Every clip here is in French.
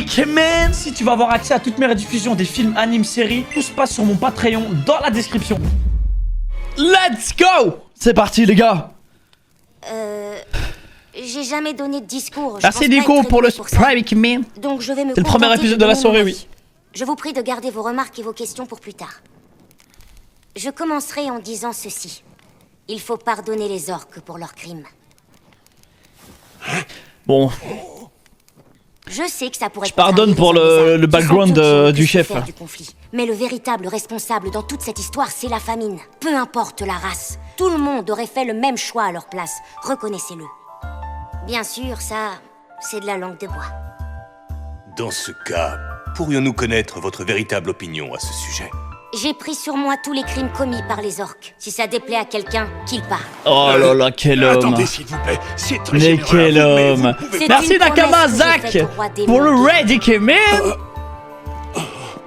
Break Man. Si tu veux avoir accès à toutes mes rediffusions des films, animes, séries, tout se passe sur mon Patreon dans la description. Let's go. C'est parti les gars. J'ai jamais donné de discours. Merci Nico pour le Break Man. Donc je vais me C'est le premier épisode de la soirée, oui. Je vous prie de garder vos remarques et vos questions pour plus tard. Je commencerai en disant ceci. Il faut pardonner les orques pour leurs crimes. Bon. Je sais que ça pourrait... Je pardonne pour le background du chef. Du conflit. Mais le véritable responsable dans toute cette histoire, c'est la famine. Peu importe la race. Tout le monde aurait fait le même choix à leur place. Reconnaissez-le. Bien sûr, ça, c'est de la langue de bois. Dans ce cas, pourrions-nous connaître votre véritable opinion à ce sujet? J'ai pris sur moi tous les crimes commis par les orques. Si ça déplaît à quelqu'un, qu'il parte. Oh là là, quel homme. Attendez, s'il vous plaît, c'est très Mais généreux, quel mais homme. vous pouvez- Merci Nakama Zach pour le Ready Man.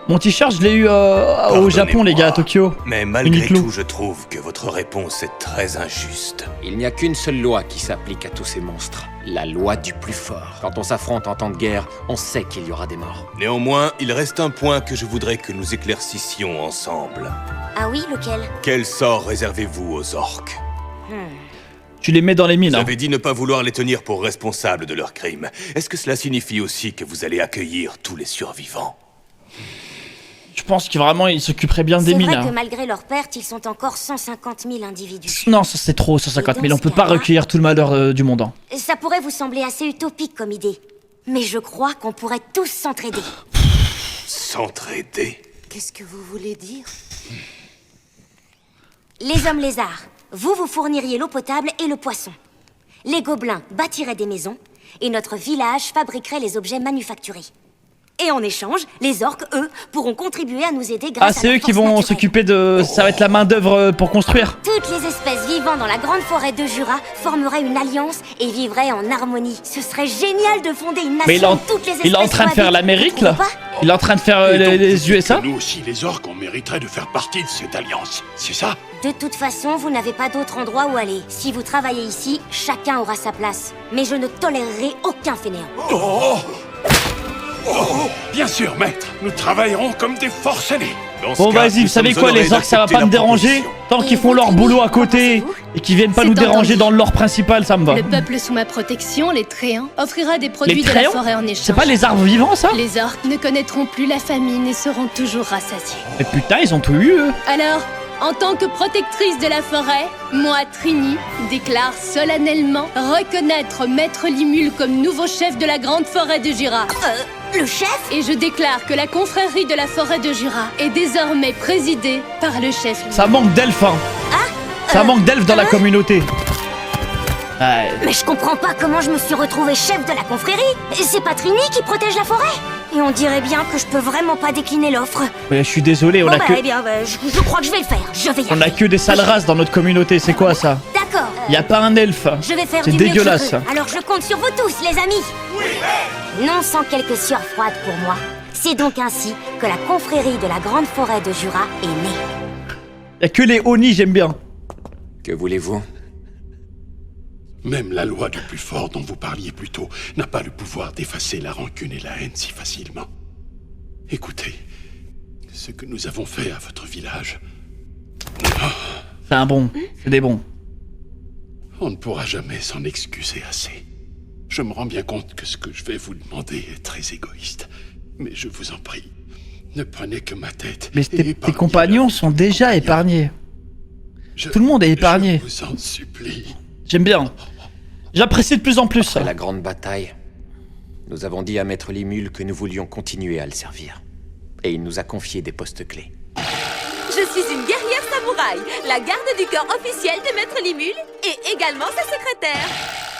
Mon t-shirt, je l'ai eu au Japon, les gars, à Tokyo. Mais malgré Uniqlo. tout, je trouve que votre réponse est très injuste. Il n'y a qu'une seule loi qui s'applique à tous ces monstres. La loi du plus fort. Quand on s'affronte en temps de guerre, on sait qu'il y aura des morts. Néanmoins, il reste un point que je voudrais que nous éclaircissions ensemble. Ah oui, lequel? Quel sort réservez-vous aux orques? Tu les mets dans les mines. Vous Hein. avez dit ne pas vouloir les tenir pour responsables de leurs crimes. Est-ce que cela signifie aussi que vous allez accueillir tous les survivants? Je pense que vraiment, ils s'occuperaient bien des C'est mines. vrai que Hein. malgré leurs pertes, ils sont encore 150 000 individus. Non, ça c'est trop, 150 000. On peut pas recueillir tout le malheur du monde. Hein. Ça pourrait vous sembler assez utopique comme idée. Mais je crois qu'on pourrait tous s'entraider. S'entraider? Qu'est-ce que vous voulez dire? Les hommes lézards, vous fourniriez l'eau potable et le poisson. Les gobelins bâtiraient des maisons, et notre village fabriquerait les objets manufacturés. Et en échange, les orques, eux, pourront contribuer à nous aider Ah, grâce à c'est leur eux qui force vont naturelle. s'occuper de... Ça va être la main d'œuvre pour construire. Toutes les espèces vivant dans la grande forêt de Jura formeraient une alliance et vivraient en harmonie. Ce serait génial de fonder une nation Mais où toutes les espèces il est en train de faire cohabitent, l'Amérique, vous là. trouvez pas? Il est en train de faire Et donc, vous les dites USA. que nous aussi, les orques, on mériterait de faire partie de cette alliance. C'est ça? De toute façon, vous n'avez pas d'autre endroit où aller. Si vous travaillez ici, chacun aura sa place. Mais je ne tolérerai aucun fainéant. Bien sûr, maître. Nous travaillerons comme des forcenés. Dans ce Bon, cas, vas-y, nous vous savez sommes quoi, honorés les orques, ça va d'accepter pas la me déranger. proposition. Tant qu'ils Et font vous, leur Timmy, boulot à comment côté pensez-vous? et qu'ils viennent pas C'est nous déranger entendu. dans l'or principal, ça me va. Le peuple sous ma protection, les Tréants, offrira des produits Les de la Tréants forêt en échange. C'est pas les arbres vivants, ça? Les orques ne connaîtront plus la famine et seront toujours rassasiés. Mais putain, ils ont tout eu, eux. Alors, en tant que protectrice de la forêt, moi, Trini, déclare solennellement reconnaître Maître Limule comme nouveau chef de la grande forêt de Jura. Le chef? Et je déclare que la confrérie de la forêt de Jura est désormais présidée par le chef Limule. Ça manque d'elfes, hein. Ça manque d'elfes dans la communauté. Ouais. Mais je comprends pas comment je me suis retrouvée chef de la confrérie. C'est pas Trini qui protège la forêt? Et on dirait bien que je peux vraiment pas décliner l'offre. Mais je suis désolé, Bon eh bien, je crois que je vais le faire. Je vais y on a arriver. que des sales races dans notre communauté, c'est quoi ça? D'accord. Y a pas un elfe. Je vais faire C'est du mieux que je dégueulasse. peux. Alors je compte sur vous tous, les amis. Non sans quelques sueurs froides pour moi. C'est donc ainsi que la confrérie de la grande forêt de Jura est née. Y a que les Oni, j'aime bien. Que voulez-vous? Même la loi du plus fort dont vous parliez plus tôt n'a pas le pouvoir d'effacer la rancune et la haine si facilement. Écoutez, ce que nous avons fait à votre village, C'est un bon, c'est des bons. on ne pourra jamais s'en excuser assez. Je me rends bien compte que ce que je vais vous demander est très égoïste, mais je vous en prie, ne prenez que ma tête. Mais et tes épargnez compagnons la- sont déjà épargnés. Je- tout le monde est épargné. Je vous en supplie. J'aime bien. J'apprécie de plus en plus. Après la grande bataille, nous avons dit à Maître Limule que nous voulions continuer à le servir. Et il nous a confié des postes clés. Je suis une guerrière samouraï, la garde du corps officiel de Maître Limule et également sa secrétaire.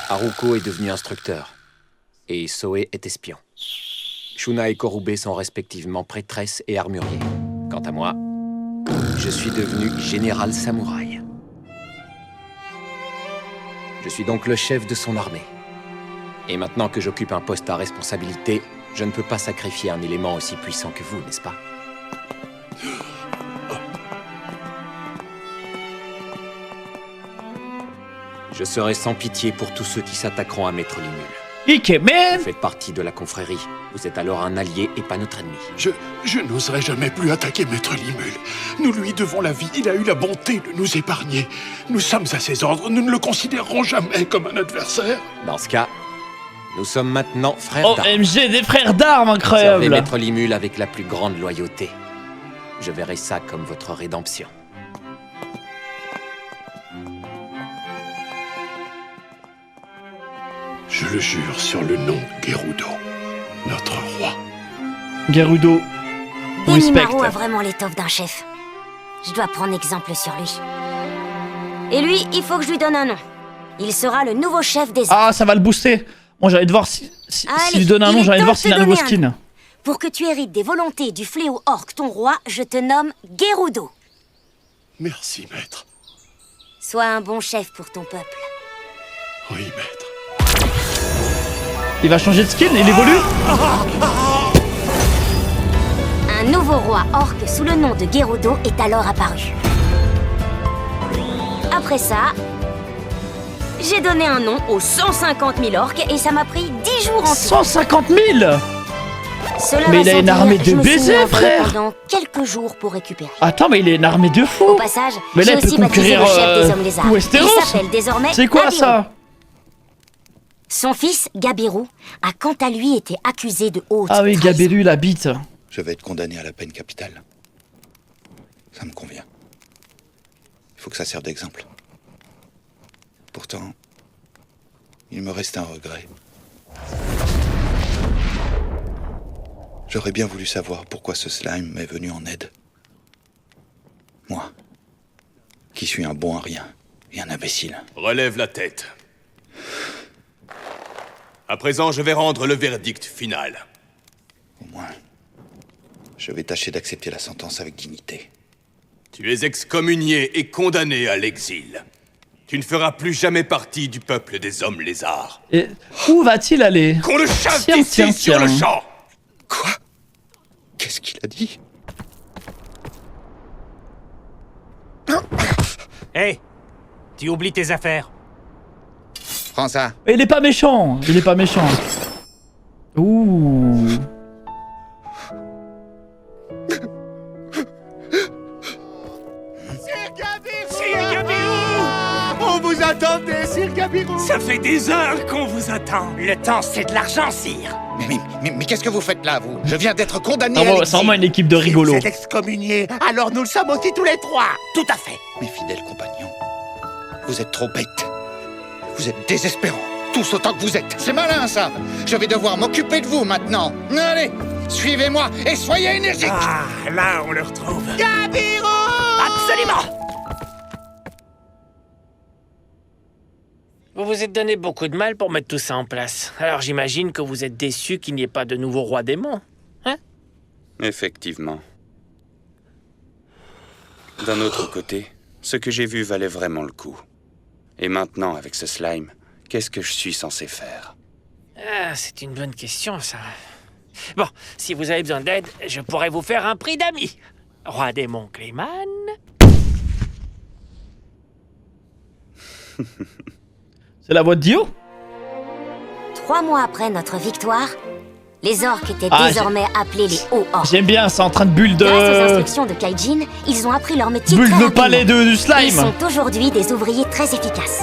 Haruko est devenu instructeur. Et Soe est espion. Shuna et Korube sont respectivement prêtresse et armurier. Quant à moi, je suis devenu général samouraï. Je suis donc le chef de son armée. Et maintenant que j'occupe un poste à responsabilité, je ne peux pas sacrifier un élément aussi puissant que vous, n'est-ce pas? Je serai sans pitié pour tous ceux qui s'attaqueront à Maître Limule. Ike, man. Vous faites partie de la confrérie. Vous êtes alors un allié et pas notre ennemi. Je n'oserais jamais plus attaquer Maître Limul. Nous lui devons la vie. Il a eu la bonté de nous épargner. Nous sommes à ses ordres. Nous ne le considérerons jamais comme un adversaire. Dans ce cas, nous sommes maintenant frères d'armes. OMG, des frères d'armes, Servez incroyable. Maître Limul avec la plus grande loyauté. Je verrai ça comme votre rédemption. Je le jure sur le nom de Gerudo, notre roi. Gerudo, respect. Enimaru a vraiment l'étoffe d'un chef. Je dois prendre exemple sur lui. Et lui, il faut que je lui donne un nom. Il sera le nouveau chef des orques. Ah, ça va le booster. Bon, j'ai envie de voir s'il lui donne un nom, j'ai envie de voir s'il a un nouveau skin. Pour que tu hérites des volontés du fléau orc, ton roi, je te nomme Gerudo. Merci, maître. Sois un bon chef pour ton peuple. Oui, maître. Il va changer de skin, il évolue. Un nouveau roi orc sous le nom de Gerudo est alors apparu. Après ça, j'ai donné un nom aux 150 000 orques et ça m'a pris 10 jours en tout. 150 000. Cela Mais va il a sans une dire, armée de je me suis baisers, mis en veille frère. pendant quelques jours pour récupérer. Attends, mais il est une armée de fous. Au passage, Mais là, j'ai il peut aussi baptisé conquérir le chef des hommes lézards. tout Westeros. Il s'appelle désormais C'est quoi Gabiru. ça? Son fils, Gabiru, a quant à lui été accusé de haute Ah oui, trahison. Gabiru, la bite. Je vais être condamné à la peine capitale. Ça me convient. Il faut que ça serve d'exemple. Pourtant, il me reste un regret. J'aurais bien voulu savoir pourquoi ce slime m'est venu en aide. Moi, qui suis un bon à rien et un imbécile. Relève la tête. À présent, je vais rendre le verdict final. Au moins, je vais tâcher d'accepter la sentence avec dignité. Tu es excommunié et condamné à l'exil. Tu ne feras plus jamais partie du peuple des hommes lézards. Et où va-t-il aller? Qu'on le chasse Tiens, d'ici tiens, sur le tiens. champ. Quoi? Qu'est-ce qu'il a dit? Hé, tu oublies tes affaires. Prends ça. Il est pas méchant. Il est pas méchant. Ouh. Sir Gabirou! On vous attendait, Sir Gabirou! Ça fait des heures qu'on vous attend. Le temps, c'est de l'argent, Sire. Mais qu'est-ce que vous faites là, vous? Je viens d'être condamné à C'est l'exil. vraiment une équipe de rigolos. Vous êtes excommuniés, alors nous le sommes aussi tous les trois. Tout à fait. Mes fidèles compagnons, vous êtes trop bêtes. Vous êtes désespérants, tous autant que vous êtes. C'est malin, ça. Je vais devoir m'occuper de vous maintenant. Allez, suivez-moi et soyez énergiques. Ah, là, on le retrouve. Gabirou! Absolument! Vous vous êtes donné beaucoup de mal pour mettre tout ça en place. Alors j'imagine que vous êtes déçu qu'il n'y ait pas de nouveau roi démon. Hein? Effectivement. D'un autre côté, ce que j'ai vu valait vraiment le coup. Et maintenant, avec ce slime, qu'est-ce que je suis censé faire? Ah, c'est une bonne question, ça. Bon, si vous avez besoin d'aide, je pourrais vous faire un prix d'amis. Roi démon Clayman. C'est la voix de Dio? 3 mois après notre victoire, les orques étaient Ah, désormais appelés les hauts orques. J'aime bien, c'est en train de bulle Grâce aux de... instructions de Kaijin, ils ont appris leur métier Bulle très de rapidement. palais du Ils slime. sont aujourd'hui des ouvriers très efficaces.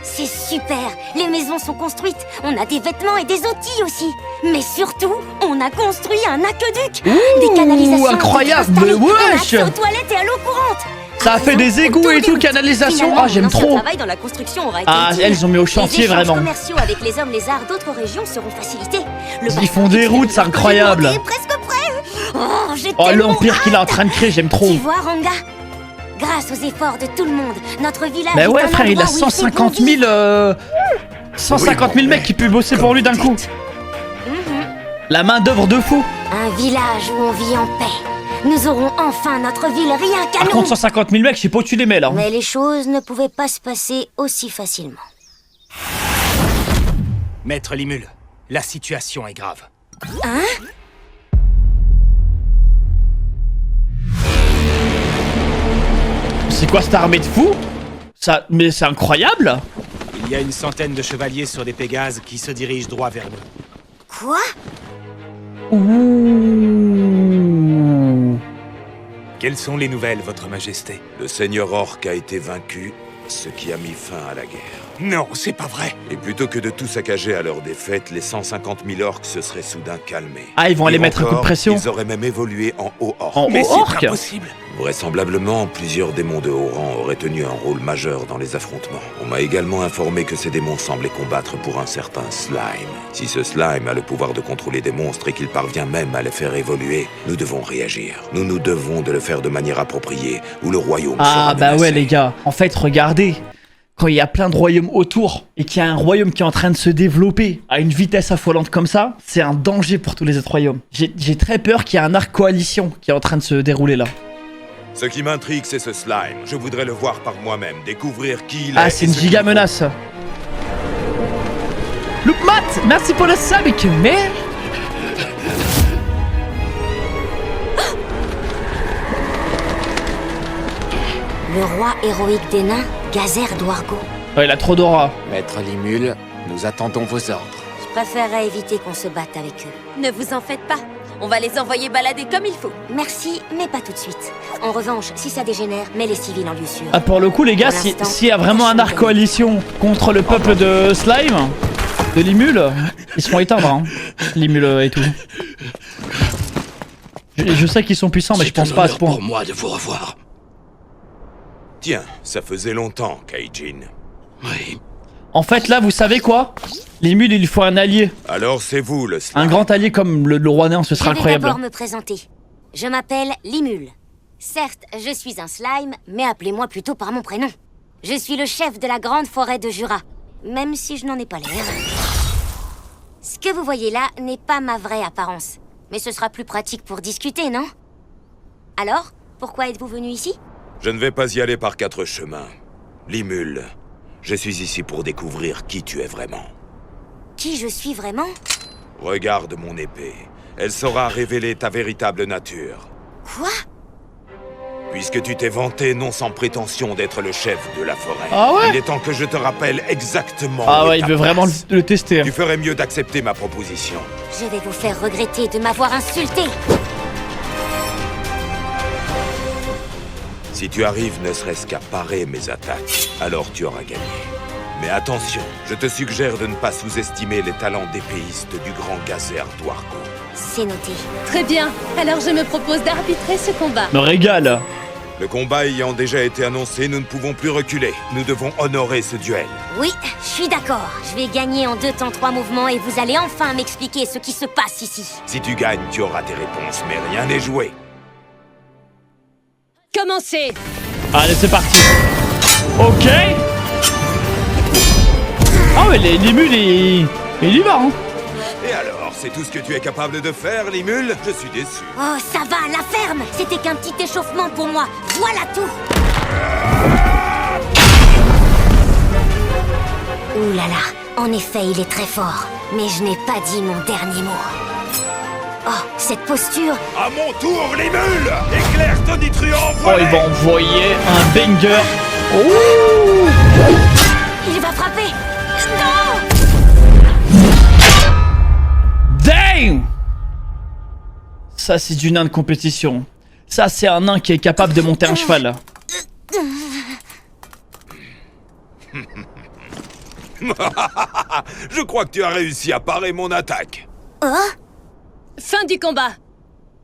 C'est super. Les maisons sont construites. On a des vêtements et des outils aussi. Mais surtout, on a construit un aqueduc. Des canalisations incroyable, installées. mais On a wesh. accès aux toilettes et à l'eau courante. Ça a fait des égouts et tout, canalisation. Finalement, Ah, j'aime mon ancien trop. travail dans la construction aura été Ah, utile. elles ont mis au chantier, Les échanges vraiment. commerciaux avec les hommes lézards d'autres régions seront facilités. Le Ils bassin font des routes, c'est incroyable. est presque prêt. Oh, j'ai Oh, tellement l'empire qu'il est en train de créer, j'aime trop. Tu vois, Ranga, grâce aux efforts de tout le monde, notre village Mais est ouais, un frère, il a endroit où fait 150 bon 000... 150 000 mecs qui peuvent bosser pour lui d'un coup. La main d'œuvre de fou. Un village où on vit en paix. Nous aurons enfin notre ville rien qu'à Par nous. contre, 150 000 mecs, je sais pas où tu les mets là. Mais les choses ne pouvaient pas se passer aussi facilement. Maître Limul, la situation est grave. Hein? C'est quoi cette armée de fous? Ça, mais c'est incroyable. Il y a une centaine de chevaliers sur des Pégases qui se dirigent droit vers nous. Quoi? Ouh. Quelles sont les nouvelles, votre majesté? Le seigneur Orc a été vaincu, ce qui a mis fin à la guerre. Non, c'est pas vrai. Et plutôt que de tout saccager à leur défaite, les 150 000 orques se seraient soudain calmés. Ah, ils vont aller mettre un coup de pression. Ils auraient même évolué en haut orc. En haut orc? C'est impossible. Vraisemblablement, plusieurs démons de haut rang auraient tenu un rôle majeur dans les affrontements. On m'a également informé que ces démons semblaient combattre pour un certain slime. Si ce slime a le pouvoir de contrôler des monstres et qu'il parvient même à les faire évoluer, nous devons réagir. Nous devons de le faire de manière appropriée, ou le royaume sera Ah bah menacé. ouais les gars, en fait regardez, quand il y a plein de royaumes autour et qu'il y a un royaume qui est en train de se développer à une vitesse affolante comme ça, c'est un danger pour tous les autres royaumes. J'ai très peur qu'il y ait un arc coalition qui est en train de se dérouler là. Ce qui m'intrigue, c'est ce slime. Je voudrais le voir par moi-même, découvrir qui il est. Ah c'est et une ce giga qu'il menace. Loopmat, merci pour le sub, mais... Le roi héroïque des nains, Gazer Dwargo. Ouais, il a trop d'aura. Maître Limul, nous attendons vos ordres. Je préférerais éviter qu'on se batte avec eux. Ne vous en faites pas. On va les envoyer balader comme il faut. Merci, mais pas tout de suite. En revanche, si ça dégénère, mets les civils en lieu sûr. Ah pour le coup les gars, Pour l'instant, s'il y a vraiment un arc coalition contre le peuple de Slime, de Limul, ils se font éteindre hein, Limul et tout. Je sais qu'ils sont puissants mais je pense pas à ce point. pour moi de vous revoir. Tiens, ça faisait longtemps, Kaijin. Oui. En fait là, vous savez quoi? Limul il lui faut un allié. Alors c'est vous, le slime. Un grand allié comme le roi nain, ce sera Je vais incroyable. d'abord me présenter. Je m'appelle Limul. Certes, je suis un slime, mais appelez-moi plutôt par mon prénom. Je suis le chef de la grande forêt de Jura, même si je n'en ai pas l'air. Ce que vous voyez là n'est pas ma vraie apparence, mais ce sera plus pratique pour discuter, non? Alors, pourquoi êtes-vous venu ici? Je ne vais pas y aller par 4 chemins. Limul, je suis ici pour découvrir qui tu es vraiment. Qui je suis vraiment? Regarde mon épée. Elle saura révéler ta véritable nature. Quoi? Puisque tu t'es vanté non sans prétention d'être le chef de la forêt. Ah ouais? Il est temps que je te rappelle exactement. Ah où ouais, est il ta veut vraiment place. le tester. Tu ferais mieux d'accepter ma proposition. Je vais vous faire regretter de m'avoir insulté. Si tu arrives ne serait-ce qu'à parer mes attaques, alors tu auras gagné. Mais attention, je te suggère de ne pas sous-estimer les talents d'épéiste du grand Gazer Dwargo. C'est noté. Très bien, alors je me propose d'arbitrer ce combat. Me régale. Le combat ayant déjà été annoncé, nous ne pouvons plus reculer. Nous devons honorer ce duel. Oui, je suis d'accord. Je vais gagner en 2 temps 3 mouvements et vous allez enfin m'expliquer ce qui se passe ici. Si tu gagnes, tu auras tes réponses, mais rien n'est joué. Commencez. Allez, c'est parti. Ok. Ah ouais, Limul, il y va, hein. Et alors, c'est tout ce que tu es capable de faire, Limul? Je suis déçu. Oh, ça va, la ferme! C'était qu'un petit échauffement pour moi. Voilà tout! Ouh là là, en effet, il est très fort. Mais je n'ai pas dit mon dernier mot. Oh, cette posture... À mon tour, Limul! Éclair tonitruant, Oh, voilà! il va envoyer un banger. Oh. Il va frapper! Non! Damn! Ça, c'est du nain de compétition. Ça, c'est un nain qui est capable de monter un cheval. Je crois que tu as réussi à parer mon attaque. Oh? Fin du combat.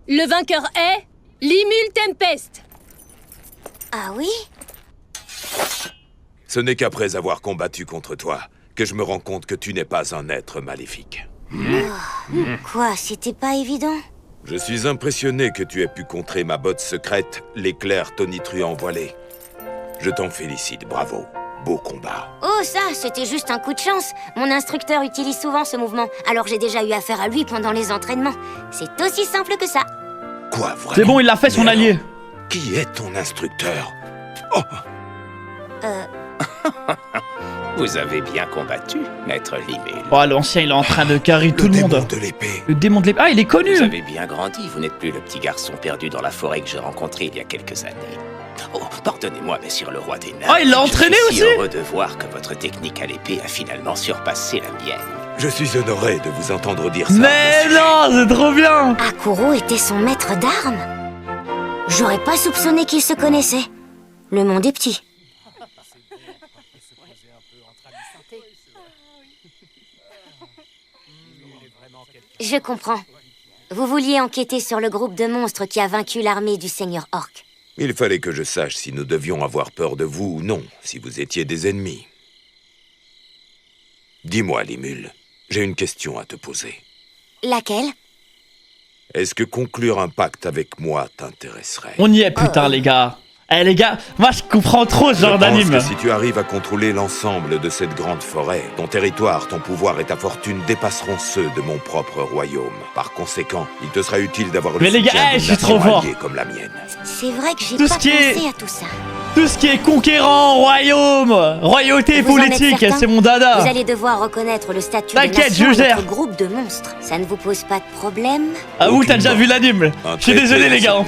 Le vainqueur est Limul Tempest. Ah oui? Ce n'est qu'après avoir combattu contre toi que je me rends compte que tu n'es pas un être maléfique. Quoi, c'était pas évident? Je suis impressionné que tu aies pu contrer ma botte secrète, l'éclair tonitruant voilé. Je t'en félicite, bravo. Beau combat. Oh ça, c'était juste un coup de chance. Mon instructeur utilise souvent ce mouvement, alors j'ai déjà eu affaire à lui pendant les entraînements. C'est aussi simple que ça. Quoi, vraiment? C'est bon, il l'a fait, son Mais allié. alors, qui est ton instructeur? Oh. Vous avez bien combattu, maître Limul. Oh, l'ancien, il est en train de carry tout le monde. démon de l'épée. Le démon de l'épée. Ah, il est connu. Vous avez bien grandi, vous n'êtes plus le petit garçon perdu dans la forêt que j'ai rencontré il y a quelques années. Oh, pardonnez-moi, messire le roi des nains. Oh, il l'a entraîné Je suis aussi si heureux de voir que votre technique à l'épée a finalement surpassé la mienne. Je suis honoré de vous entendre dire ça. Mais non, c'est trop bien. Akuro était son maître d'armes. J'aurais pas soupçonné qu'ils se connaissaient. Le monde est petit. Je comprends. Vous vouliez enquêter sur le groupe de monstres qui a vaincu l'armée du Seigneur Orc. Il fallait que je sache si nous devions avoir peur de vous ou non, si vous étiez des ennemis. Dis-moi, Limul, j'ai une question à te poser. Laquelle? Est-ce que conclure un pacte avec moi t'intéresserait? On y est, putain, les gars. Eh, les gars, moi, je comprends trop ce genre d'anime. Je pense que si tu arrives à contrôler l'ensemble de cette grande forêt, ton territoire, ton pouvoir et ta fortune dépasseront ceux de mon propre royaume. Par conséquent, il te sera utile d'avoir le les gars, soutien je d'une suis trop nation fort. alliée comme la mienne. C'est vrai que j'ai Tout pas ce qui est- pensé à tout ça. Tout ce qui est conquérant, royaume, royauté Vous en êtes politique, certain? c'est mon dada. Vous allez devoir reconnaître le statut de T'inquiète, nation je de gère. notre groupe de monstres. Ça ne vous pose pas de problème? Ah, vous, t'as déjà vu l'anime. Je suis désolé, les gars.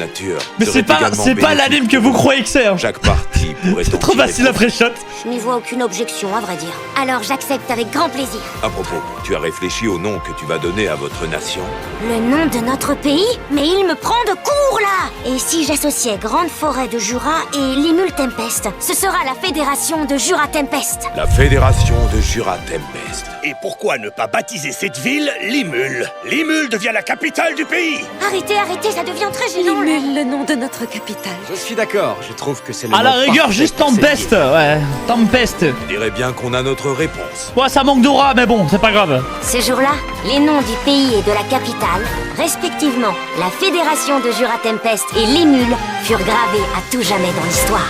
Mais c'est pas l'anime que vous croyez que c'est. Hein. Chaque partie pourrait C'est trop facile après shot. Je n'y vois aucune objection, à vrai dire. Alors j'accepte avec grand plaisir. À propos, tu as réfléchi au nom que tu vas donner à votre nation? Le nom de notre pays? Mais il me prend de court, là! Et si j'associais Grande Forêt de Jura et Limul Tempest? Ce sera la Fédération de Jura Tempest. La Fédération de Jura Tempest. Et pourquoi ne pas baptiser cette ville Limul? Limul devient la capitale du pays. Arrêtez, ça devient très gênant, là. Limul, le nom de notre capitale. Je suis d'accord, je trouve que c'est le À la nom rigueur, parfait juste pour cette Tempest. ville. Ouais, Tempest. Je dirais bien qu'on a notre réponse. Ouais, ça manque d'aura, mais bon, c'est pas grave. Ce jour-là, les noms du pays et de la capitale, respectivement la Fédération de Jura Tempest et Limul, furent gravés à tout jamais dans l'histoire.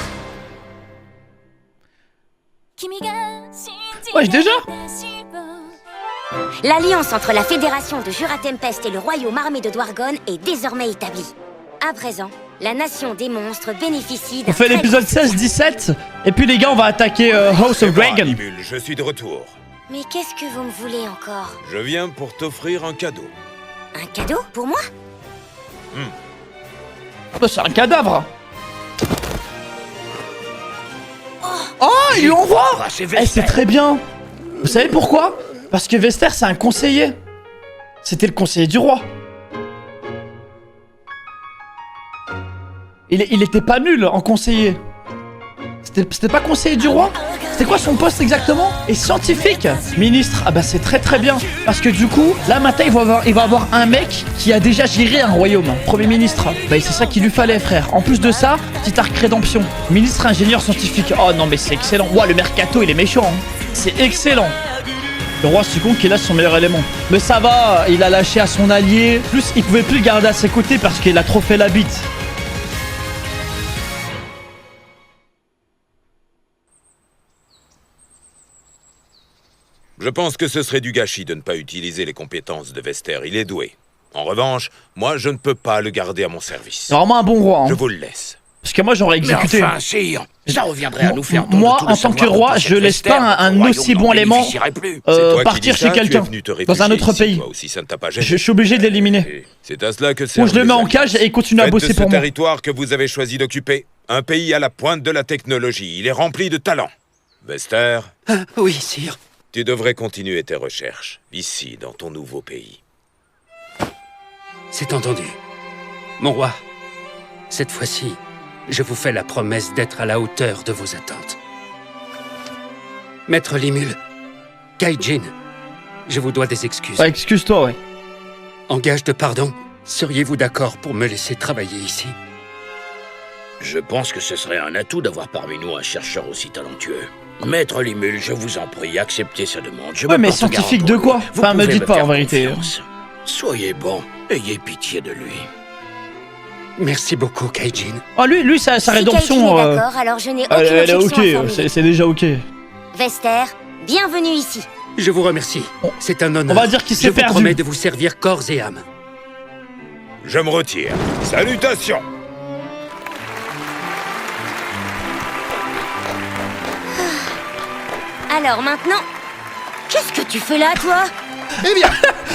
Ouais, déjà. L'alliance entre la Fédération de Jura Tempest et le royaume armé de Dwargon est désormais établie. À présent, la nation des monstres bénéficie d'un On fait très l'épisode grand succès. 16-17. Et puis, les gars, on va attaquer House of Dragon. Limul, je suis de retour. Mais qu'est-ce que vous me voulez encore? Je viens pour t'offrir un cadeau. Un cadeau pour moi? Bah, c'est un cadavre. Oh, il lui envoie. Eh, c'est très bien. Vous savez pourquoi? Parce que Vester, c'est un conseiller. C'était le conseiller du roi. Il était pas nul en conseiller. C'était pas conseiller du roi? C'était quoi son poste exactement? Et scientifique. Ministre. Ah bah c'est très très bien. Parce que du coup, là maintenant il va avoir un mec qui a déjà géré un royaume. Premier ministre. Bah c'est ça qu'il lui fallait, frère. En plus de ça, petit arc rédemption. Ministre, ingénieur, scientifique. Oh non mais c'est excellent. Ouah, le mercato il est méchant. Hein. C'est excellent. Le roi Sukong qui est là son meilleur élément. Mais ça va, il a lâché à son allié. Plus il pouvait plus le garder à ses côtés parce qu'il a trop fait la bite. Je pense que ce serait du gâchis de ne pas utiliser les compétences de Vester. Il est doué. En revanche, moi, je ne peux pas le garder à mon service. C'est vraiment un bon roi. Hein. Je vous le laisse. Parce que moi j'aurais exécuté. Mais enfin, sire, ça reviendrait à nous faire don Moi, de tout le en tant que savoir roi, de je cette laisse pas Vester, un notre royaume aussi n'en bon élément bénéficierait plus. C'est toi qui partir dis chez ça, tu es quelqu'un venu te dans un réfugier autre ici, pays. toi aussi, ça ne t'a pas gêné. Je suis obligé de l'éliminer. Et c'est à cela que Ou servent je le les mets en alliances. cage et il continue à Faites bosser de ce pour moi. territoire que vous avez choisi d'occuper un pays à la pointe de la technologie. Il est rempli de talent. Vester, Oui, sire. tu devrais continuer tes recherches, ici, dans ton nouveau pays. C'est entendu. Mon roi, cette fois-ci, je vous fais la promesse d'être à la hauteur de vos attentes. Maître Limul, Kaijin, je vous dois des excuses. Ouais, excuse-toi, ouais. En gage de pardon, seriez-vous d'accord pour me laisser travailler ici? Je pense que ce serait un atout d'avoir parmi nous un chercheur aussi talentueux. Maître Limul, je vous en prie, acceptez sa demande. Je Ouais, me mais porte scientifique garant de pour quoi? lui. Vous Enfin, me pouvez dites pas faire en vérité. confiance. Soyez bon, ayez pitié de lui. Merci beaucoup, Kaijin. Oh, lui, sa Si rédemption. Kaijin est d'accord, alors je n'ai aucune Elle est objection à ok, formuler. c'est déjà ok. Vester, bienvenue ici. Je vous remercie. C'est un honneur. On va dire qu'il s'est Je vous perdu. promets de vous servir corps et âme. Je me retire. Salutations! Alors maintenant, qu'est-ce que tu fais là, toi? Eh bien,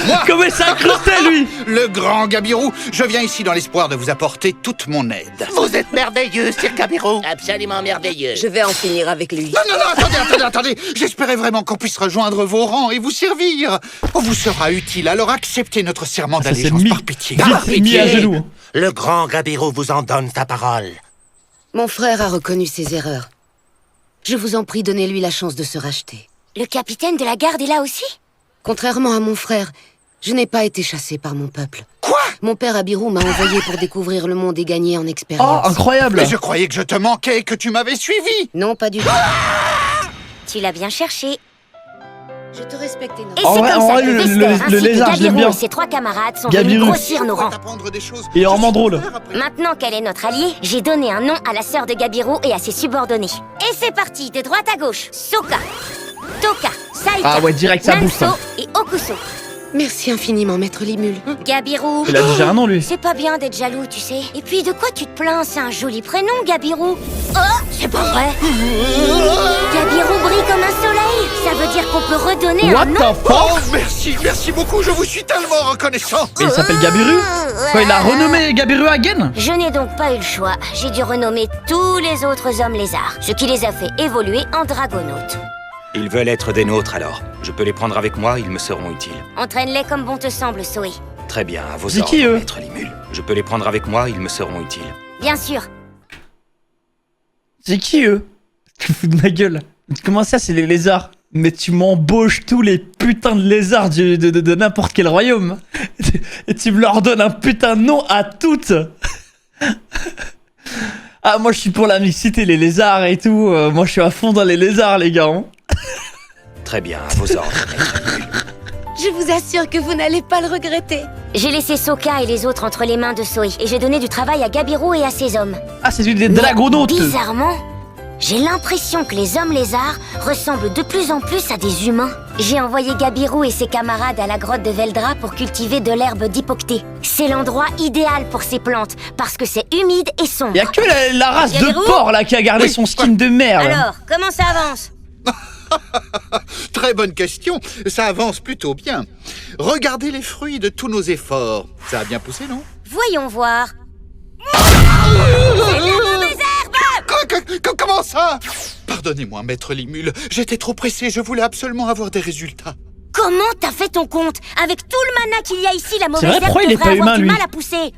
moi... Comment il s'est incrusté, lui? Le grand Gabirou, je viens ici dans l'espoir de vous apporter toute mon aide. Vous êtes merveilleux, Sir Gabirou. Absolument merveilleux. Je vais en finir avec lui. Non, attendez. J'espérais vraiment qu'on puisse rejoindre vos rangs et vous servir. On vous sera utile, alors acceptez notre serment d'allégeance par pitié. Mis à genoux. Le grand Gabirou vous en donne sa parole. Mon frère a reconnu ses erreurs. Je vous en prie, donnez-lui la chance de se racheter. Le capitaine de la garde est là aussi? Contrairement à mon frère, je n'ai pas été chassé par mon peuple. Quoi? Mon père Abirou m'a envoyé pour découvrir le monde et gagner en expérience. Oh, incroyable! Mais je croyais que je te manquais et que tu m'avais suivi. Non, pas du tout. Tu l'as bien cherché. Je te respecte énormément. Et c'est comme ça que Vester, le lézard, je l'aime bien. et ses 3 camarades sont venus grossir nos rangs. Il est vraiment drôle. Maintenant qu'elle est notre alliée, j'ai donné un nom à la sœur de Gabirou et à ses subordonnés. Et c'est parti, de droite à gauche. Sokka, Tokka, Saïka, Ah ouais, direct, ça booste. Nanso et Okuso. Merci infiniment, maître Limule. Gabirou. Il a déjà un nom, lui. C'est pas bien d'être jaloux, tu sais. Et puis, de quoi tu te plains? C'est un joli prénom, Gabirou. Oh, c'est pas vrai. Gabirou brille comme un soleil. Ça veut dire qu'on peut redonner What un nom. the fuck? Oh, merci beaucoup, je vous suis tellement reconnaissant. Mais il s'appelle Gabiru? Quoi, il a renommé Gabiru again? Je n'ai donc pas eu le choix. J'ai dû renommer tous les autres hommes lézards, ce qui les a fait évoluer en dragonautes. Ils veulent être des nôtres alors. Je peux les prendre avec moi, ils me seront utiles. Entraîne-les comme bon te semble, Zoé. Très bien, à vos C'est ordres, qui, eux? maître Limule. Je peux les prendre avec moi, ils me seront utiles. Bien sûr. C'est qui, eux? Tu fous de ma gueule. Comment ça, c'est les lézards? Mais tu m'embauches tous les putains de lézards de n'importe quel royaume. Et tu me leur donnes un putain de nom à toutes. Ah, moi je suis pour la mixité, les lézards et tout. Moi je suis à fond dans les lézards, les gars. Hein. Très bien, à vos ordres, maître Limule. Je vous assure que vous n'allez pas le regretter. J'ai laissé Sokka et les autres entre les mains de Zoé, et j'ai donné du travail à Gabirou et à ses hommes. Ah, c'est des dragonautes. Bizarrement, j'ai l'impression que les hommes lézards ressemblent de plus en plus à des humains. J'ai envoyé Gabirou et ses camarades à la grotte de Veldra pour cultiver de l'herbe d'Hypocté. C'est l'endroit idéal pour ces plantes, parce que c'est humide et sombre. Y'a que la race Gabirou de porc là qui a gardé son skin de merde. Alors, comment ça avance? Très bonne question, ça avance plutôt bien. Regardez les fruits de tous nos efforts. Ça a bien poussé, non? Voyons voir. Comment ça? Pardonnez-moi, maître Limule, j'étais trop pressé, je voulais absolument avoir des résultats. Comment t'as fait ton compte? Avec tout le mana qu'il y a ici, la mauvaise vrai, herbe pourquoi il est devrait pas avoir humain, du lui mal à pousser.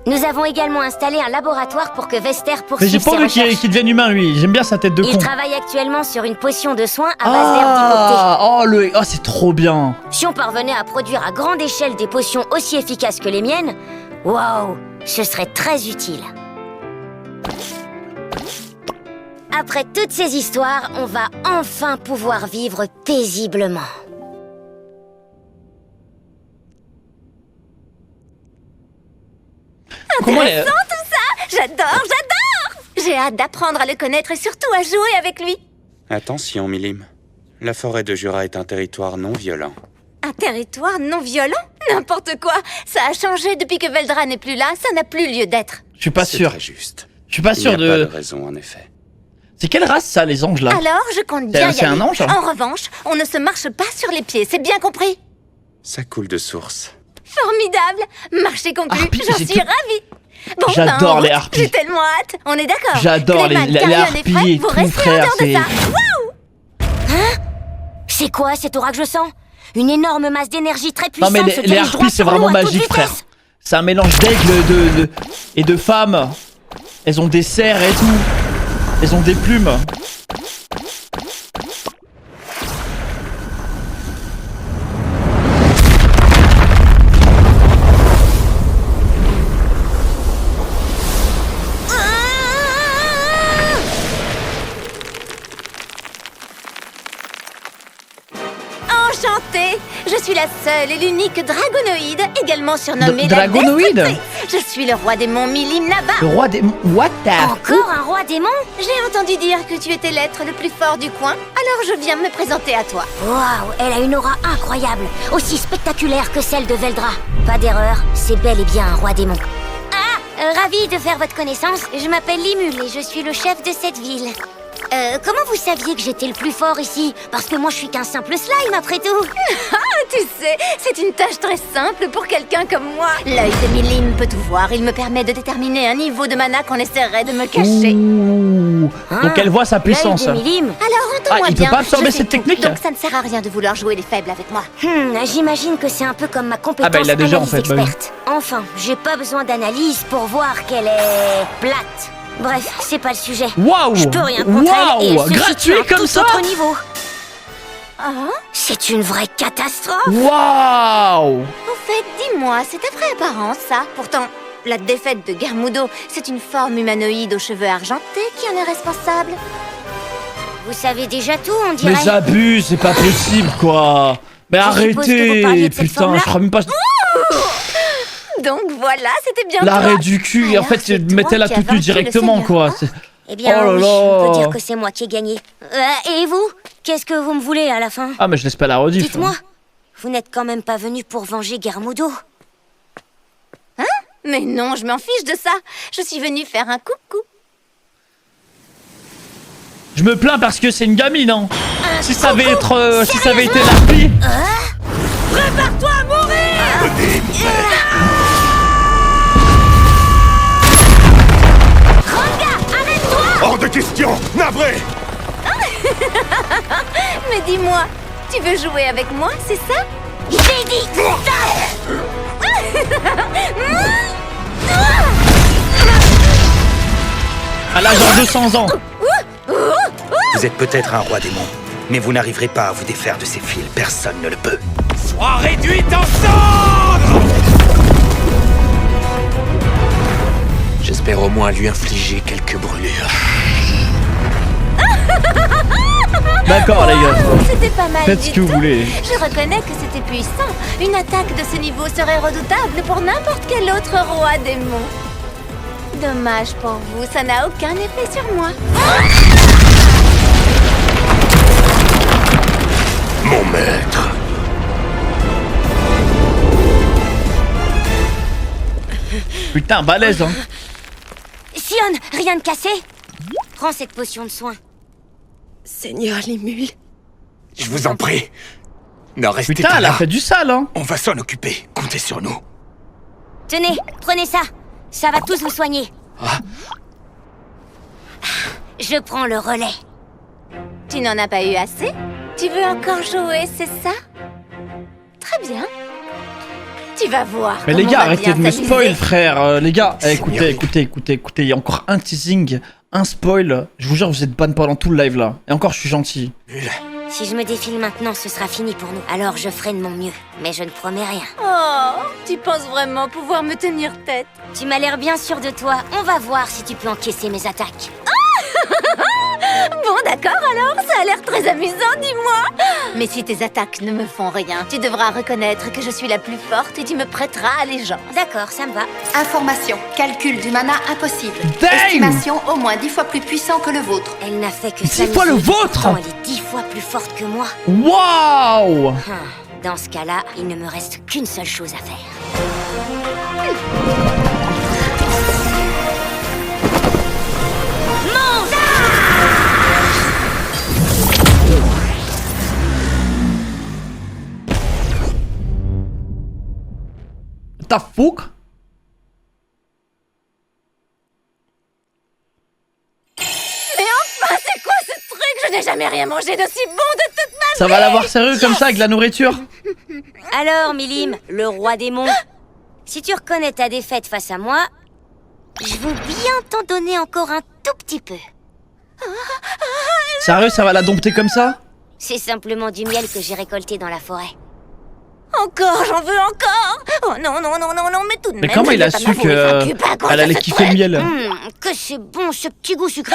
Nous avons également installé un laboratoire pour que Vester Mais poursuive j'ai pas ses envie recherches. qu'il devienne humain, lui. J'aime bien sa tête de con. Il travaille actuellement sur une potion de soins à base d'herbe d'Hypocté. Oh, c'est trop bien. Si on parvenait à produire à grande échelle des potions aussi efficaces que les miennes, waouh, ce serait très utile. Après toutes ces histoires, on va enfin pouvoir vivre paisiblement. Intéressant tout ça. J'adore. J'ai hâte d'apprendre à le connaître et surtout à jouer avec lui. Attention, Milim. La forêt de Jura est un territoire non violent. Un territoire non violent? N'importe quoi. Ça a changé depuis que Veldra n'est plus là. Ça n'a plus lieu d'être. Je suis pas sûr. Très juste. Je suis pas sûr Il n'y a de... pas de raison, en effet. C'est quelle race ça, les anges là? Alors, je compte bien y C'est un aller. ange, hein? En revanche, on ne se marche pas sur les pieds. C'est bien compris? Ça coule de source. Formidable. Marché conclu. Harpies, J'en j'ai suis tout- ravie. Bon, J'adore en les route. harpies. J'ai tellement hâte. On est d'accord? J'adore Clément, les Carrion et harpies Fred, et vous tout, restez frère, en dehors de c'est- ça. Waouh! Hein? C'est quoi cet aura que je sens? Une énorme masse d'énergie très Non puissante mais se les dirige droit harpies c'est sur nous vraiment à toute magique, frère. vitesse. C'est un mélange d'aigle et de femmes. Elles ont des serres et tout. Elles ont des plumes. Enchantée! Je suis la seule et l'unique dragonoïde, également surnommée la Dragonoïde? Destructrice. Je suis le roi démon Milim Naba. Le roi des... What the... Encore un roi démon? J'ai entendu dire que tu étais l'être le plus fort du coin, alors je viens me présenter à toi. Waouh, elle a une aura incroyable, aussi spectaculaire que celle de Veldra. Pas d'erreur, c'est bel et bien un roi démon. Ah, ravi de faire votre connaissance. Je m'appelle Limule et je suis le chef de cette ville. Comment vous saviez que j'étais le plus fort ici? Parce que moi je suis qu'un simple slime après tout. Ah, tu sais, c'est une tâche très simple pour quelqu'un comme moi. L'œil de Milim peut tout voir. Il me permet de déterminer un niveau de mana qu'on essaierait de me cacher. Ouh. Donc elle voit sa puissance. L'œil de Milim. Alors, entends-moi il bien. peut pas absorber je sais cette tout, technique. donc ça ne sert à rien de vouloir jouer les faibles avec moi. J'imagine que c'est un peu comme ma compétence il l'a déjà analyse en fait. Bah oui. experte. Enfin, j'ai pas besoin d'analyse pour voir qu'elle est plate. Bref, c'est pas le sujet. Waouh. Je peux rien contre elle et elle se Gratuit situe à comme tout ça. autre niveau. Ah, C'est une vraie catastrophe. Waouh. au fait, dis-moi, c'est ta vraie apparence, ça? Pourtant, la défaite de Garmudo, c'est une forme humanoïde aux cheveux argentés qui en est responsable. Vous savez déjà tout, on dirait. Mais j'abuse, c'est pas possible quoi. Mais Je suppose que vous parliez arrêtez. de cette Putain, forme-là. je crois même pas. Donc voilà, c'était bien L'arrêt toi. du cul. Alors, En fait, c'est toi mettez-la qui as toute nue vaincu directement le quoi. Seigneur. Eh bien, Oh là oui, là. on peut dire que c'est moi qui ai gagné. Et vous? Qu'est-ce que vous me voulez à la fin? Ah mais je laisse pas la rediff. Dites-moi, vous n'êtes quand même pas venu pour venger Garmudo? Hein? Mais non, je m'en fiche de ça. Je suis venue faire un coucou. Je me plains parce que c'est une gamine, hein. Si ça avait être, si ça avait été la fille. Prépare-toi à mourir! Hors de question! Navré! Mais dis-moi, tu veux jouer avec moi, c'est ça? J'ai dit Elle a genre 200 ans. Vous êtes peut-être un roi démon, mais vous n'arriverez pas à vous défaire de ces fils. Personne ne le peut. Sois réduite en cendres! J'espère au moins lui infliger quelques brûlures. D'accord les gars. C'était pas mal Faites du ce que vous tout. voulez. Je reconnais que c'était puissant. Une attaque de ce niveau serait redoutable pour n'importe quel autre roi démon. Dommage pour vous, ça n'a aucun effet sur moi. Mon maître. Putain, balèze hein. Sion, rien de cassé? Prends cette potion de soin. Seigneur Limul. Je vous en prie. Ne restez Putain, pas elle a là. fait du sale hein. On va s'en occuper. Comptez sur nous. Tenez, prenez ça. Ça va tous vous soigner. Je prends le relais. Tu n'en as pas eu assez? Tu veux encore jouer, c'est ça? Très bien. Tu vas voir. Mais les comme gars, on va arrêtez bien de me s'amuser. spoil, frère. Les gars, Seigneur. écoutez. Il y a encore un teasing, un spoil. Je vous jure, vous êtes ban pendant tout le live là. Et encore, je suis gentil. Si je me défile maintenant, ce sera fini pour nous. Alors je ferai de mon mieux. Mais je ne promets rien. Oh, tu penses vraiment pouvoir me tenir tête? Tu m'as l'air bien sûr de toi. On va voir si tu peux encaisser mes attaques. Bon, d'accord alors, ça a l'air très amusant, dis-moi. Mais si tes attaques ne me font rien, tu devras reconnaître que je suis la plus forte et tu me prêteras allégeance. D'accord, ça me va. Information. Calcul du mana impossible. Damn. Estimation au moins 10 fois plus puissant que le vôtre. Elle n'a fait que 10 s'amuser. fois le vôtre. Pourtant, elle est 10 fois plus forte que moi. Waouh. Dans ce cas-là, il ne me reste qu'une seule chose à faire. T'as fouque. Mais enfin, c'est quoi ce truc? Je n'ai jamais rien mangé d'aussi bon de toute ma vie. Ça va l'avoir sérieux comme ça avec la nourriture? Alors, Milim, le roi démon, si tu reconnais ta défaite face à moi, je veux bien t'en donner encore un tout petit peu. Sérieux, ça va la dompter comme ça? C'est simplement du miel que j'ai récolté dans la forêt. Encore, j'en veux encore. Oh non, non, non, non, non, mais tout de même. Mais comment je il vais a pas su m'avouer vaincu par cause qu'elle de allait ce kiffer le truc. miel? Que c'est bon, ce petit goût sucré.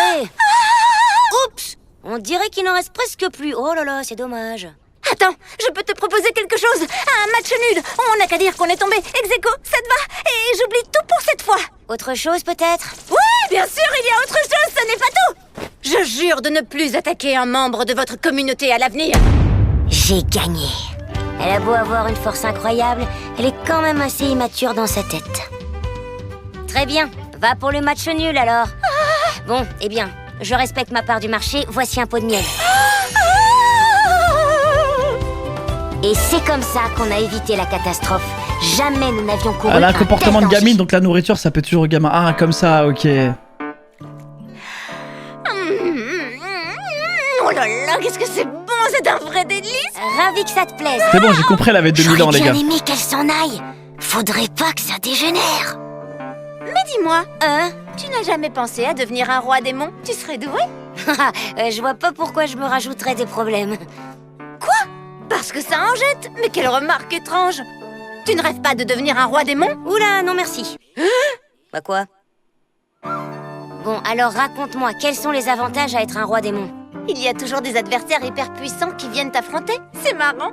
Oups, on dirait qu'il n'en reste presque plus. Oh là là, c'est dommage. Attends, je peux te proposer quelque chose. Un match nul. On n'a qu'à dire qu'on est tombé ex aequo, ça te va? Et j'oublie tout pour cette fois. Autre chose peut-être? Oui, bien sûr, il y a autre chose, ce n'est pas tout. Je jure de ne plus attaquer un membre de votre communauté à l'avenir. J'ai gagné. Elle a beau avoir une force incroyable, elle est quand même assez immature dans sa tête. Très bien, va pour le match nul alors. Bon, eh bien, je respecte ma part du marché, voici un pot de miel. Et c'est comme ça qu'on a évité la catastrophe. Jamais nous n'avions couru Elle a un tel comportement de danger. gamine, donc la nourriture, ça peut toujours au gamin. Ah, comme ça, ok. Oh là là, qu'est-ce que c'est bon, c'est un vrai délice. Ravi que ça te plaise. C'est bon, j'ai compris, elle avait 2000 ans, les gars. J'aurais bien aimé qu'elle s'en aille. Faudrait pas que ça dégénère. Mais dis-moi, tu n'as jamais pensé à devenir un roi démon? Tu serais doué? Je vois pas pourquoi je me rajouterais des problèmes. Quoi? Parce que ça en jette? Mais quelle remarque étrange! Tu ne rêves pas de devenir un roi démon? Oula, non merci. Bah quoi? Bon, alors raconte-moi, quels sont les avantages à être un roi démon? Il y a toujours des adversaires hyper puissants qui viennent t'affronter. C'est marrant.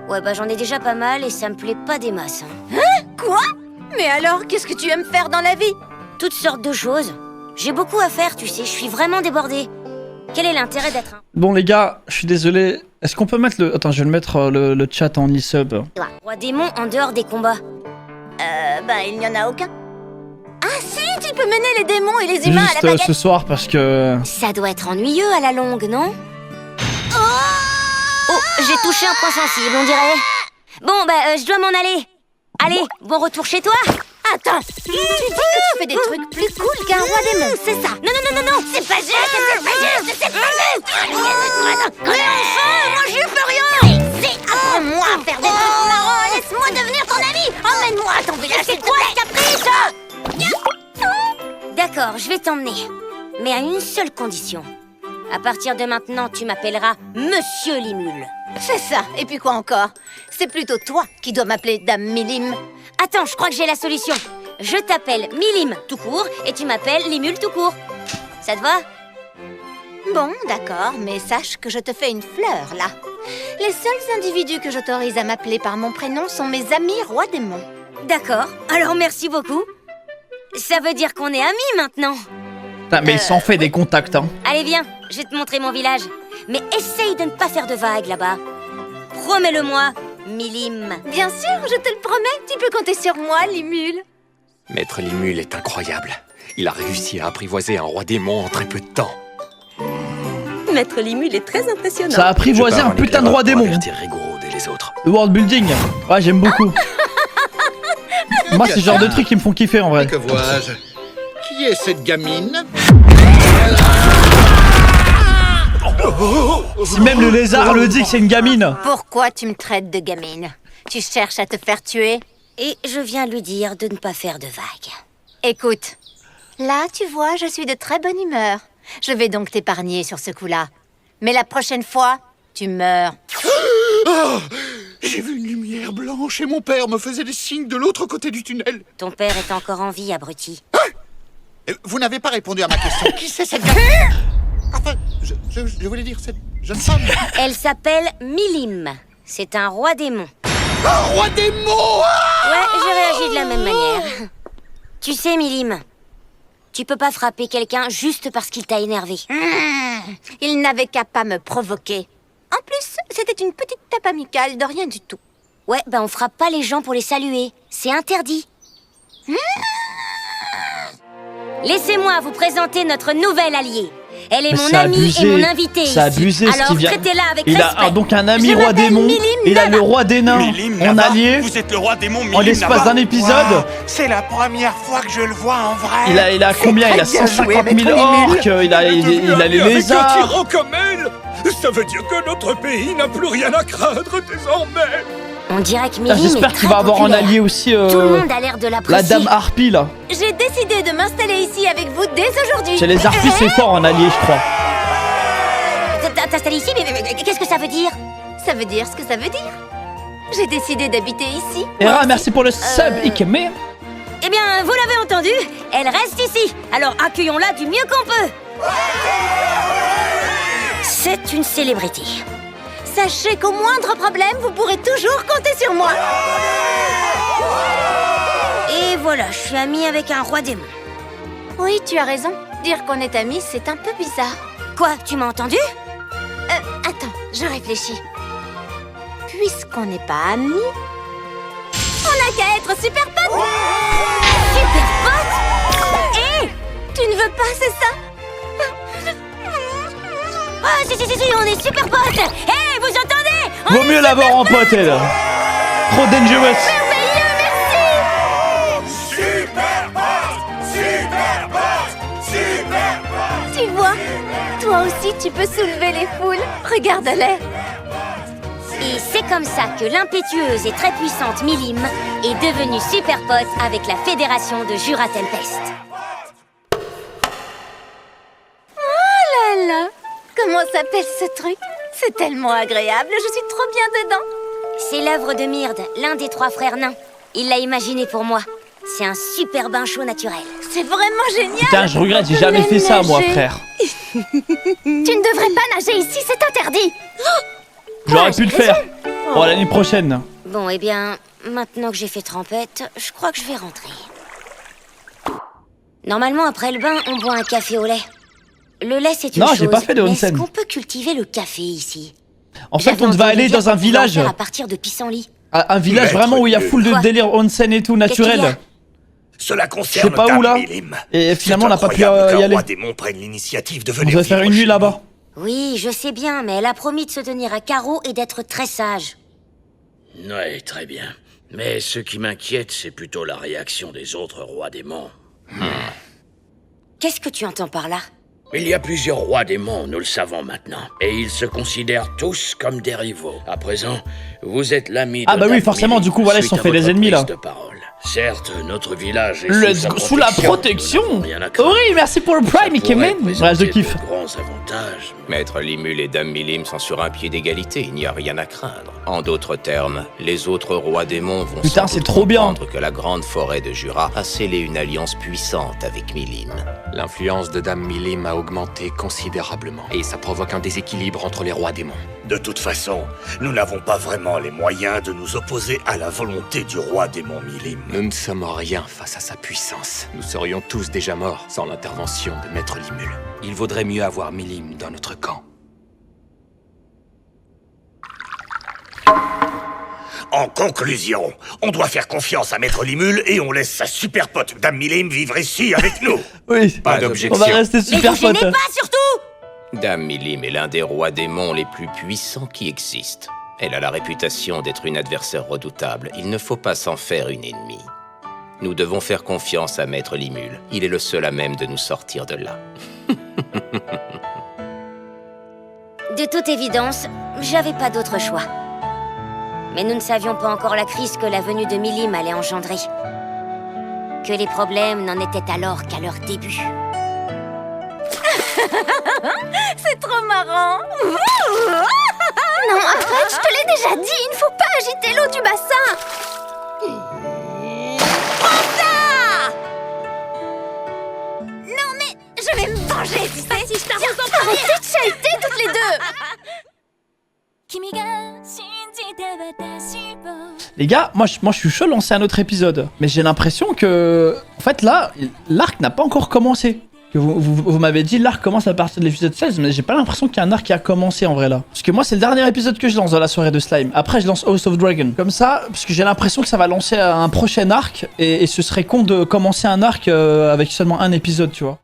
Ouais, bah j'en ai déjà pas mal et ça me plaît pas des masses. Quoi? Mais alors, qu'est-ce que tu aimes faire dans la vie? Toutes sortes de choses. J'ai beaucoup à faire, tu sais, je suis vraiment débordée. Quel est l'intérêt d'être un... Bon, les gars, je suis désolé. Est-ce qu'on peut mettre le... Attends, je vais le mettre le chat en e-sub. roi démon en dehors des combats? Bah il n'y en a aucun. Ah si, tu peux mener les démons et les humains à la Juste baguette. ce soir, parce que... Ça doit être ennuyeux à la longue, non? Oh, j'ai touché un point sensible, on dirait. Bon, bah, je dois m'en aller. Allez, bon retour chez toi. Attends, tu dis que tu fais des trucs plus cool qu'un roi démon, c'est ça? Non, non, non, non, non, c'est pas juste, c'est pas juste, c'est pas juste. Mais enfin, moi j'y fais rien. Apprends-moi à faire des trucs marrants, laisse-moi devenir ton ami. Emmène-moi à ton village, c'est quoi ce caprice? D'accord, je vais t'emmener. Mais à une seule condition. À partir de maintenant, tu m'appelleras Monsieur Limule. C'est ça, et puis quoi encore? C'est plutôt toi qui dois m'appeler Dame Milim. Attends, je crois que j'ai la solution. Je t'appelle Milim tout court et tu m'appelles Limule tout court. Ça te va? Bon, d'accord, mais sache que je te fais une fleur, là. Les seuls individus que j'autorise à m'appeler par mon prénom sont mes amis rois démons. D'accord, alors merci beaucoup. Ça veut dire qu'on est amis maintenant. Putain, mais il s'en fait des contacts, hein. Allez, viens, je vais te montrer mon village. Mais essaye de ne pas faire de vagues là-bas. Promets-le-moi, Milim. Bien sûr, je te le promets, tu peux compter sur moi, Limule. Maître Limule est incroyable. Il a réussi à apprivoiser un roi démon en très peu de temps. Maître Limule est très impressionnant. Ça a apprivoisé un putain de roi démon. Les autres. Le world building. Ouais, j'aime beaucoup. Moi, c'est le genre de trucs qui me font kiffer, en vrai. Que vois-je? Qui est cette gamine? Si même le lézard le dit que c'est une gamine. Pourquoi tu me traites de gamine? Tu cherches à te faire tuer? Et je viens lui dire de ne pas faire de vagues. Écoute, là, tu vois, je suis de très bonne humeur. Je vais donc t'épargner sur ce coup-là. Mais la prochaine fois, tu meurs. Oh, j'ai vu une lumière blanche et mon père me faisait des signes de l'autre côté du tunnel. Ton père est encore en vie, abruti. Vous n'avez pas répondu à ma question. Qui c'est cette gamine? Enfin, je voulais dire cette jeune femme. Elle s'appelle Milim. C'est un roi démon. Un roi démon! Ouais, j'ai réagi de la même manière. Tu sais, Milim, tu peux pas frapper quelqu'un juste parce qu'il t'a énervé. Il n'avait qu'à pas me provoquer. En plus, c'était une petite tape amicale de rien du tout. Ouais, bah on frappe pas les gens pour les saluer. C'est interdit. Laissez-moi vous présenter notre nouvelle alliée. Elle est Mais mon c'est amie abusé. et mon invitée. C'est abusé ici. ce Alors qui vient. traitez-la avec Il respect. a donc un ami Je roi m'appelle démon. Milim Il a Nava. le roi des nains Milim en Nava, allié. vous êtes le roi démon Milim En l'espace Nava. d'un épisode. Wow, c'est la première fois que je le vois en vrai. Il a combien? Il a 150 000 orques. Il a les lézards. Un tyran comme elle. Ça veut dire que notre pays n'a plus rien à craindre désormais. On dirait que Ah, Milim est j'espère très qu'il va avoir en populaire. allié aussi Tout le monde a l'air de la l'apprécier. dame harpie là. J'ai décidé de m'installer ici avec vous dès aujourd'hui. Chez les harpies c'est fort en allié, je crois. T'installer ici, mais qu'est-ce que ça veut dire? Ça veut dire ce que ça veut dire. J'ai décidé d'habiter ici. Hera, merci pour le sub, Ikeme. Eh bien, vous l'avez entendu, elle reste ici. Alors accueillons-la du mieux qu'on peut. C'est une célébrité. Sachez qu'au moindre problème, vous pourrez toujours compter sur moi. Et voilà, je suis amie avec un roi démon. Oui, tu as raison. Dire qu'on est amis, c'est un peu bizarre. Quoi, tu m'as entendu? Attends, je réfléchis. Puisqu'on n'est pas amis, on n'a qu'à être super potes. Super potes? Hé! Tu ne veux pas, c'est ça? Ah, si, on est super potes. Hé, vous entendez? Vaut mieux l'avoir en pote, elle. Trop dangerous. Tu vois, toi aussi tu peux soulever les foules. Regarde-les. Et c'est comme ça que l'impétueuse et très puissante Milim est devenue super pote avec la fédération de Jura Tempest. Oh là là! Comment s'appelle ce truc? C'est tellement agréable, je suis trop bien dedans. C'est l'œuvre de Myrd, l'un des 3 frères nains. Il l'a imaginé pour moi. C'est un super bain chaud naturel. C'est vraiment génial! Putain, je regrette, j'ai jamais fait ça, moi, frère. Tu ne devrais pas nager ici, c'est interdit! J'aurais pu le faire. Bon, l'année prochaine. Bon, eh bien, maintenant que j'ai fait trempette, je crois que je vais rentrer. Normalement, après le bain, on boit un café au lait. Le lait, c'est une chose. Non, j'ai pas fait de onsen. Est-ce qu'on peut cultiver le café ici? En fait, on devait aller dans un village. À partir de pissenlit. Un village vraiment où il y a full de délire onsen et tout naturel. Cela concerne Je sais pas où là. Et finalement, on n'a pas pu y aller. Le roi démon prenne l'initiative de On venir devait faire une nuit là-bas. Oui, je sais bien, mais elle a promis de se tenir à carreau et d'être très sage. Ouais, très bien. Mais ce qui m'inquiète, c'est plutôt la réaction des autres rois démons. Qu'est-ce que tu entends par là? Il y a plusieurs rois démons, nous le savons maintenant. Et ils se considèrent tous comme des rivaux. À présent, vous êtes l'ami de Ah bah oui, Dame forcément, Milim du coup, voilà, ils suite sont à fait votre des ennemis, là. prise de parole. Certes, notre village est Sous la protection. Oui, merci pour le prime, Mickey Man. Ouais, je kiffe. Grands avantages. Maître Limul et Dame Milim sont sur un pied d'égalité, il n'y a rien à craindre. En d'autres termes, les autres rois démons vont Putain, sans c'est doute trop bien. comprendre que la grande forêt de Jura a scellé une alliance puissante avec Milim. L'influence de Dame Milim a augmenté considérablement, et ça provoque un déséquilibre entre les rois démons. De toute façon, nous n'avons pas vraiment les moyens de nous opposer à la volonté du roi démon Milim. Nous ne sommes rien face à sa puissance. Nous serions tous déjà morts sans l'intervention de Maître Limul. Il vaudrait mieux avoir Milim dans notre camp. En conclusion, on doit faire confiance à Maître Limul et on laisse sa super pote Dame Milim vivre ici avec nous. Oui, Pas d'objection. on va rester super potes. pas, surtout! Dame Milim est l'un des rois démons les plus puissants qui existent. Elle a la réputation d'être une adversaire redoutable. Il ne faut pas s'en faire une ennemie. Nous devons faire confiance à Maître Limul. Il est le seul à même de nous sortir de là. De toute évidence, j'avais pas d'autre choix. Mais nous ne savions pas encore la crise que la venue de Milim allait engendrer. Que les problèmes n'en étaient alors qu'à leur début. C'est trop marrant. Non, arrête, je te l'ai déjà dit, il ne faut pas agiter l'eau du bassin. Prends ça! Non mais, je vais me venger, tu sais. Si je t'arrose en premier. Arrêtez de chahuter toutes les deux. Les gars, moi je suis chaud de lancer un autre épisode. Mais j'ai l'impression que... En fait là, l'arc n'a pas encore commencé. Que vous m'avez dit l'arc commence à partir de l'épisode 16, mais j'ai pas l'impression qu'il y a un arc qui a commencé en vrai là. Parce que moi c'est le dernier épisode que je lance dans la soirée de Slime. Après je lance House of Dragon. Comme ça, parce que j'ai l'impression que ça va lancer un prochain arc. Et ce serait con de commencer un arc avec seulement un épisode, tu vois.